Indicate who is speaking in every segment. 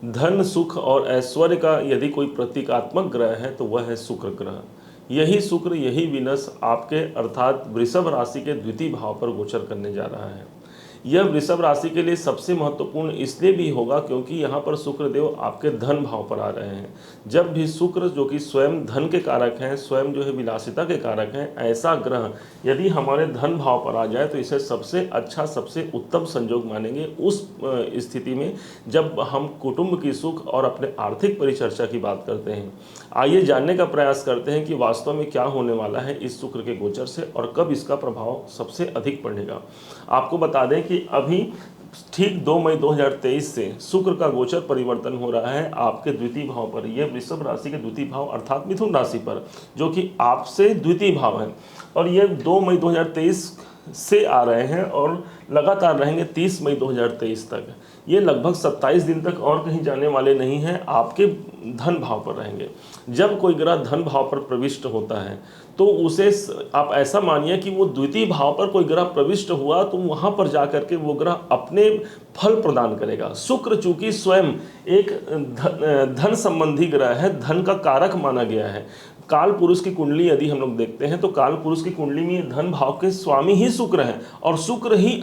Speaker 1: धन, सुख और ऐश्वर्य का यदि कोई प्रतीकात्मक ग्रह है तो वह है शुक्र ग्रह। यही शुक्र, यही विनस आपके अर्थात वृषभ राशि के द्वितीय भाव पर गोचर करने जा रहा है। यह वृषभ राशि के लिए सबसे महत्वपूर्ण इसलिए भी होगा क्योंकि यहाँ पर शुक्र देव आपके धन भाव पर आ रहे हैं। जब भी शुक्र जो कि स्वयं धन के कारक हैं, स्वयं जो है विलासिता के कारक हैं, ऐसा ग्रह यदि हमारे धन भाव पर आ जाए तो इसे सबसे अच्छा, सबसे उत्तम संयोग मानेंगे। उस स्थिति में जब हम कुटुंब की सुख और अपने आर्थिक परिचर्चा की बात करते हैं, आइए जानने का प्रयास करते हैं कि वास्तव में क्या होने वाला है इस शुक्र के गोचर से और कब इसका प्रभाव सबसे अधिक पड़ेगा। आपको बता दें कि अभी ठीक 2 मई 2023 से शुक्र का गोचर परिवर्तन हो रहा है आपके द्वितीय भाव पर। यह वृषभ राशि के द्वितीय भाव अर्थात मिथुन राशि पर, जो कि आपसे द्वितीय भाव है, और ये 2 मई 2023 से आ रहे हैं और लगातार रहेंगे 30 मई 2023 तक। ये लगभग 27 दिन तक और कहीं जाने वाले नहीं हैं, आपके धन भाव पर रहेंगे। जब कोई ग्रह धन भाव पर प्रविष्ट होता है तो उसे आप ऐसा मानिए कि वो द्वितीय भाव पर कोई ग्रह प्रविष्ट हुआ तो वहाँ पर जाकर के वो ग्रह अपने फल प्रदान करेगा। शुक्र चूंकि स्वयं एक धन संबंधी ग्रह है, धन का कारक माना गया है। काल पुरुष की कुंडली यदि हम लोग देखते हैं तो काल पुरुष की कुंडली में धन भाव के स्वामी ही शुक्र हैं, और शुक्र ही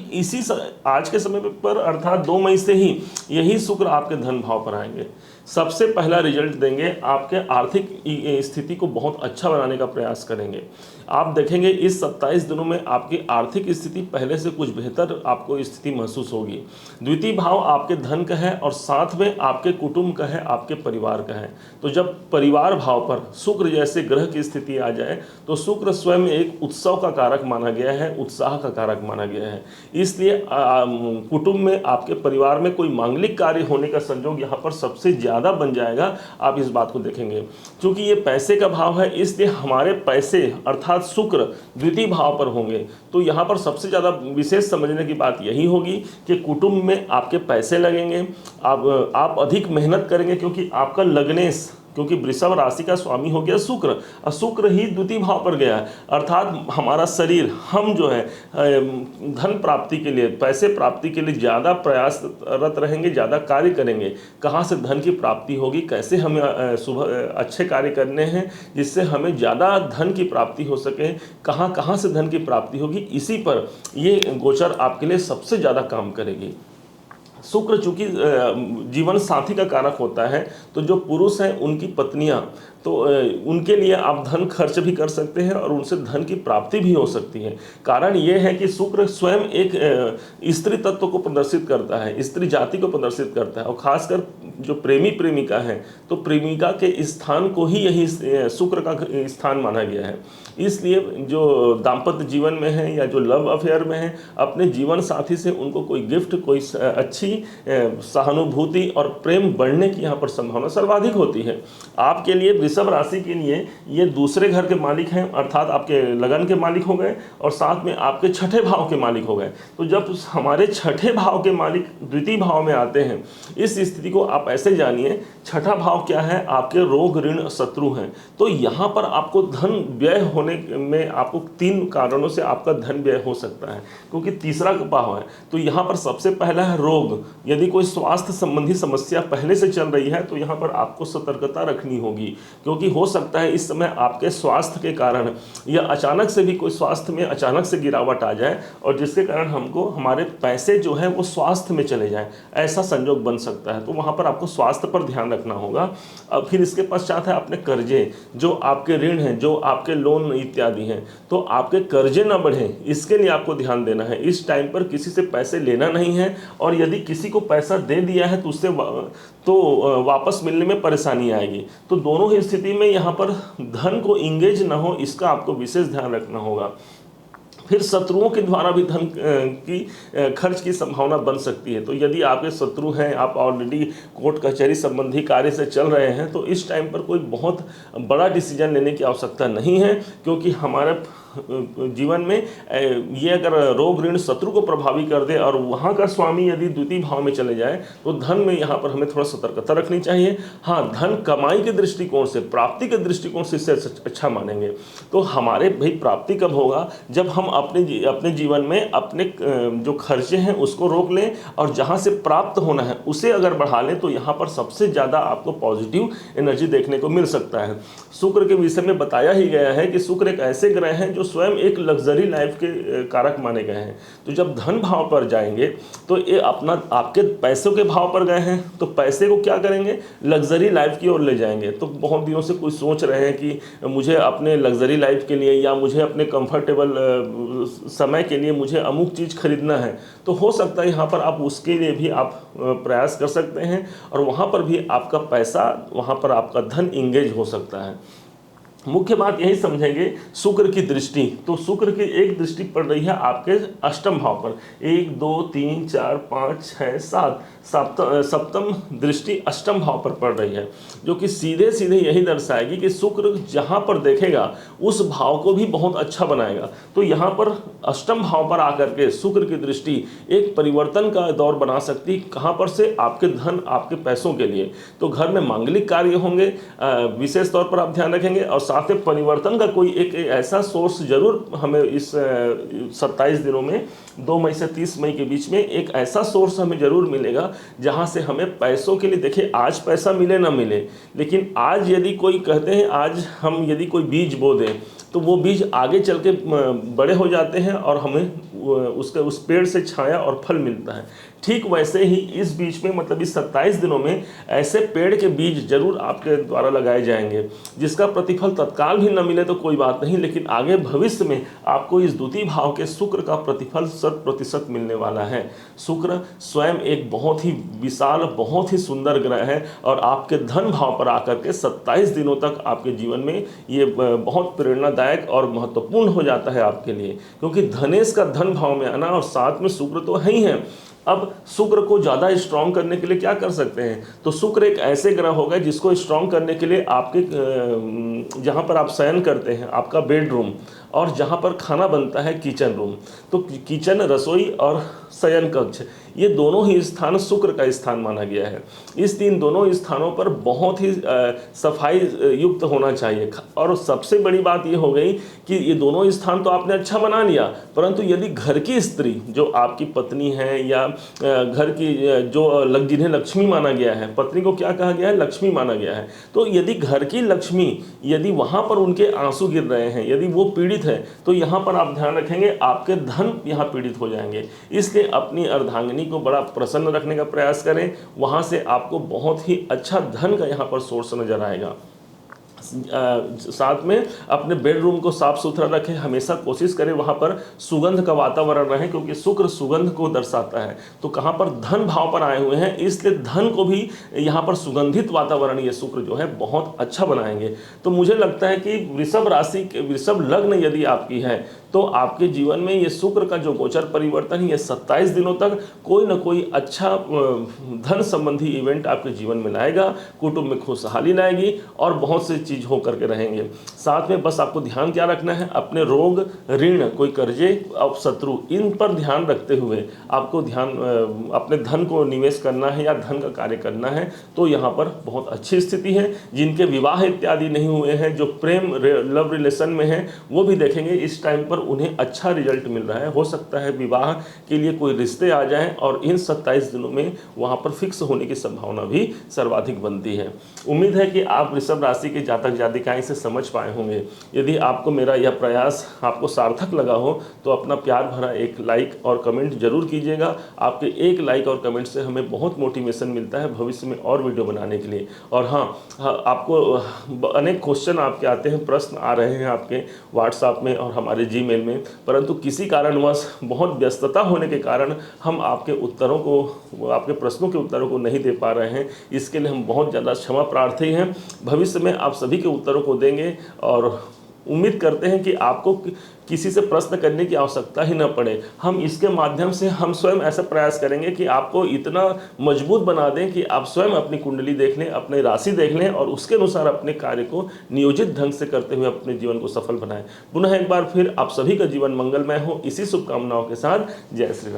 Speaker 1: आज के समय पर अर्थात 2 मई से ही यही शुक्र आपके धन भाव पर आएंगे। सबसे पहला रिजल्ट देंगे, आपके आर्थिक स्थिति को बहुत अच्छा बनाने का प्रयास करेंगे। आप देखेंगे इस 27 दिनों में आपकी आर्थिक स्थिति पहले से कुछ बेहतर आपको स्थिति महसूस होगी। द्वितीय भाव आपके धन का है और साथ में आपके कुटुंब का है, आपके परिवार का है। तो जब परिवार भाव पर शुक्र जैसे ग्रह की स्थिति आ जाए तो शुक्र स्वयं एक उत्सव का कारक माना गया है, उत्साह का कारक माना गया है। इसलिए कुटुंब में, आपके परिवार में कोई मांगलिक कार्य होने का संयोग यहाँ पर सबसे ज़्यादा बन जाएगा। आप इस बात को देखेंगे क्योंकि ये पैसे का भाव है, इसलिए हमारे पैसे अर्थात शुक्र द्वितीय भाव पर होंगे। तो यहाँ पर सबसे ज़्यादा विशेष समझने की बात यही होगी कि कुटुंब में आपके पैसे लगेंगे, आप अधिक मेहनत करेंगे क्योंकि आपका लग्नेश, क्योंकि वृषभ राशि का स्वामी हो गया शुक्र और शुक्र ही द्वितीय भाव पर गया है, अर्थात हमारा शरीर, हम जो है धन प्राप्ति के लिए, पैसे प्राप्ति के लिए ज़्यादा प्रयासरत रहेंगे, ज़्यादा कार्य करेंगे। कहाँ से धन की प्राप्ति होगी, कैसे हमें सुबह अच्छे कार्य करने हैं जिससे हमें ज़्यादा धन की प्राप्ति हो सके, कहाँ से धन की प्राप्ति होगी, इसी पर ये गोचर आपके लिए सबसे ज़्यादा काम करेगी। शुक्र चूंकि जीवन साथी का कारक होता है, तो जो पुरुष हैं उनकी पत्नियां, तो उनके लिए आप धन खर्च भी कर सकते हैं और उनसे धन की प्राप्ति भी हो सकती है। कारण ये है कि शुक्र स्वयं एक स्त्री तत्व को प्रदर्शित करता है, स्त्री जाति को प्रदर्शित करता है, और खासकर जो प्रेमी प्रेमिका है तो प्रेमिका के स्थान को ही यही शुक्र का स्थान माना गया है। इसलिए जो दाम्पत्य जीवन में है या जो लव अफेयर में है, अपने जीवन साथी से उनको कोई गिफ्ट, कोई अच्छी सहानुभूति और प्रेम बढ़ने की यहाँ पर संभावना सर्वाधिक होती है। आपके लिए वृषभ राशि के लिए ये दूसरे घर के मालिक हैं, अर्थात आपके लगन के मालिक हो गए और साथ में आपके छठे भाव के मालिक हो गए। तो जब हमारे छठे भाव के मालिक द्वितीय भाव में आते हैं, इस स्थिति को आप ऐसे जानिए, छठा भाव क्या है, आपके रोग ऋण शत्रु हैं। तो यहाँ पर आपको धन व्यय होने में आपको 3 कारणों से आपका धन व्यय हो सकता है, क्योंकि तीसरा भाव है। तो यहाँ पर सबसे पहला है रोग। यदि कोई स्वास्थ्य संबंधी समस्या पहले से चल रही है तो यहाँ पर आपको सतर्कता रखनी होगी, क्योंकि हो सकता है इस समय आपके स्वास्थ्य के कारण या अचानक से भी कोई स्वास्थ्य में अचानक से गिरावट आ जाए और जिसके कारण हमको हमारे पैसे जो है वो स्वास्थ्य में चले जाएं, ऐसा संयोग बन सकता है। तो वहाँ पर आपको स्वास्थ्य पर ध्यान रखना होगा। अब फिर इसके पश्चात है अपने कर्जे, जो आपके ऋण हैं, जो आपके लोन इत्यादि हैं, तो आपके कर्जे ना बढ़े, इसके लिए आपको ध्यान देना है। इस टाइम पर किसी से पैसे लेना नहीं है, और यदि किसी को पैसा दे दिया है तो उससे वापस मिलने में परेशानी आएगी। तो दोनों ही स्थिति में यहाँ पर धन को इंगेज ना हो, इसका आपको विशेष ध्यान रखना होगा। फिर शत्रुओं के द्वारा भी धन की खर्च की संभावना बन सकती है। तो यदि आपके शत्रु हैं, आप ऑलरेडी कोर्ट कचहरी संबंधी कार्य से चल रहे हैं, तो इस टाइम पर कोई बहुत बड़ा डिसीजन लेने की आवश्यकता नहीं है, क्योंकि हमारे जीवन में ये अगर रोग ऋण शत्रु को प्रभावी कर दे और वहाँ का स्वामी यदि द्वितीय भाव में चले जाए तो धन में यहाँ पर हमें थोड़ा सतर्कता रखनी चाहिए। हाँ, धन कमाई के दृष्टिकोण से, प्राप्ति के दृष्टिकोण से इससे अच्छा मानेंगे। तो हमारे भाई प्राप्ति कब होगा, जब हम अपने जीवन में अपने जो खर्चे हैं उसको रोक लें और जहाँ से प्राप्त होना है उसे अगर बढ़ा लें, तो यहाँ पर सबसे ज़्यादा आपको पॉजिटिव एनर्जी देखने को मिल सकता है। शुक्र के विषय में बताया ही गया है कि शुक्र एक ऐसे ग्रह हैं जो स्वयं एक लग्जरी लाइफ के कारक माने गए हैं। तो जब धन भाव पर जाएंगे तो ये अपना आपके पैसों के भाव पर गए हैं, तो पैसे को क्या करेंगे, लग्जरी लाइफ की ओर ले जाएंगे। तो बहुत दिनों से कोई सोच रहे हैं कि मुझे अपने लग्जरी लाइफ के लिए या मुझे अपने कंफर्टेबल समय के लिए मुझे अमुक चीज़ खरीदना है, तो हो सकता है यहाँ पर आप उसके लिए भी आप प्रयास कर सकते हैं और वहाँ पर भी आपका पैसा, वहाँ पर आपका धन इंगेज हो सकता है। मुख्य बात यही समझेंगे शुक्र की दृष्टि, तो शुक्र की एक दृष्टि पड़ रही है आपके अष्टम भाव पर, 1 2 3 4 5 6 7 सप्तम दृष्टि अष्टम भाव पर पड़ रही है, जो कि सीधे सीधे यही दर्शाएगी कि शुक्र जहाँ पर देखेगा उस भाव को भी बहुत अच्छा बनाएगा। तो यहाँ पर अष्टम भाव पर आकर के शुक्र की दृष्टि एक परिवर्तन का दौर बना सकती है। कहाँ पर से, आपके धन, आपके पैसों के लिए। तो घर में मांगलिक कार्य होंगे, विशेष तौर पर आप ध्यान रखेंगे, और साथ में परिवर्तन का कोई एक ऐसा सोर्स जरूर हमें इस 27 दिनों में 2 मई से 30 मई के बीच में एक ऐसा सोर्स हमें जरूर मिलेगा जहां से हमें पैसों के लिए, देखिए आज पैसा मिले ना मिले, लेकिन आज यदि कोई कहते हैं आज हम यदि कोई बीज बो दें तो वो बीज आगे चल के बड़े हो जाते हैं और हमें उस पेड़ से छाया और फल मिलता है। ठीक वैसे ही इस बीच में, मतलब इस 27 दिनों में ऐसे पेड़ के बीज जरूर आपके द्वारा लगाए जाएंगे जिसका प्रतिफल तत्काल भी न मिले तो कोई बात नहीं, लेकिन आगे भविष्य में आपको इस द्वितीय भाव के शुक्र का प्रतिफल 100% मिलने वाला है। शुक्र स्वयं एक बहुत ही विशाल, बहुत ही सुंदर ग्रह है और आपके धन भाव पर आकर के 27 दिनों तक आपके जीवन में ये बहुत प्रेरणादायक और महत्वपूर्ण हो जाता है आपके लिए, क्योंकि धनेश का धन भाव में आना और साथ में शुक्र तो है ही है। अब शुक्र को ज़्यादा स्ट्रॉन्ग करने के लिए क्या कर सकते हैं, तो शुक्र एक ऐसे ग्रह होगा जिसको स्ट्रॉन्ग करने के लिए आपके जहाँ पर आप शयन करते हैं, आपका बेडरूम, और जहाँ पर खाना बनता है किचन रूम, तो किचन, रसोई और शयन कक्ष, ये दोनों ही स्थान शुक्र का स्थान माना गया है। इस दोनों स्थानों पर बहुत ही सफाई युक्त होना चाहिए। और सबसे बड़ी बात ये हो गई कि ये दोनों स्थान तो आपने अच्छा बना लिया, परंतु यदि घर की स्त्री जो आपकी पत्नी है या घर की जो जिन्हें लक्ष्मी माना गया है, पत्नी को क्या कहा गया है, लक्ष्मी माना गया है, तो यदि घर की लक्ष्मी, यदि वहाँ पर उनके आंसू गिर रहे हैं, यदि वो पीड़ित है, तो यहाँ पर आप ध्यान रखेंगे आपके धन यहाँ पीड़ित हो जाएंगे। इसलिए अपनी अर्धांगिनी को बड़ा प्रसन्न रखने का प्रयास करें, वहाँ से आपको बहुत ही अच्छा धन का यहाँ पर सोर्स नजर आएगा। साथ में अपने बेडरूम को साफ सुथरा रखें, हमेशा कोशिश करें वहाँ पर सुगंध का वातावरण रहे, क्योंकि शुक्र सुगंध को दर्शाता है। तो कहाँ पर धन भाव पर आए हुए हैं, इसलिए धन को भी यहाँ पर सुगंधित वातावरण ये शुक्र जो है बहुत अच्छा बनाएंगे। तो मुझे लगता है कि वृषभ राशि, वृषभ लग्न यदि आपकी है, तो आपके जीवन में ये शुक्र का जो गोचर परिवर्तन है, ये 27 दिनों तक कोई ना कोई अच्छा धन संबंधी इवेंट आपके जीवन में लाएगा, कुटुंब में खुशहाली लाएगी और बहुत से चीज़ हो करके रहेंगे। साथ में बस आपको ध्यान क्या रखना है, अपने रोग, ऋण, कोई कर्जे और शत्रु, इन पर ध्यान रखते हुए आपको अपने धन को निवेश करना है या धन का कार्य करना है। तो यहाँ पर बहुत अच्छी स्थिति है। जिनके विवाह इत्यादि नहीं हुए हैं, जो प्रेम लव रिलेशन में हैं, वो भी देखेंगे इस टाइम पर उन्हें अच्छा रिजल्ट मिल रहा है। हो सकता है विवाह के लिए कोई रिश्ते आ जाएं और इन 27 दिनों में वहाँ पर फिक्स होने की संभावना भी सर्वाधिक बनती है। उम्मीद है कि आप वृषभ राशि के जातक जातिकाएं से समझ पाए होंगे। यदि आपको मेरा यह प्रयास आपको सार्थक लगा हो तो अपना प्यार भरा एक लाइक और कमेंट जरूर कीजिएगा। आपके एक लाइक और कमेंट से हमें बहुत मोटिवेशन मिलता है भविष्य में और वीडियो बनाने के लिए। और हाँ, आपको अनेक क्वेश्चन आपके आते हैं, प्रश्न आ रहे हैं आपके व्हाट्सएप में और हमारे जीमेल में, परंतु किसी कारणवश बहुत व्यस्तता होने के कारण हम आपके उत्तरों को, आपके प्रश्नों के उत्तरों को नहीं दे पा रहे हैं। इसके लिए हम बहुत ज़्यादा क्षमा प्रार्थी हैं। भविष्य में आप सभी के उत्तरों को देंगे और उम्मीद करते हैं कि आपको किसी से प्रश्न करने की आवश्यकता ही न पड़े। हम इसके माध्यम से हम स्वयं ऐसा प्रयास करेंगे कि आपको इतना मजबूत बना दें कि आप स्वयं अपनी कुंडली देख लें, अपनी राशि देख लें और उसके अनुसार अपने कार्य को नियोजित ढंग से करते हुए अपने जीवन को सफल बनाएं। पुनः एक बार फिर आप सभी का जीवन मंगलमय हो, इसी शुभकामनाओं के साथ जय श्री राम।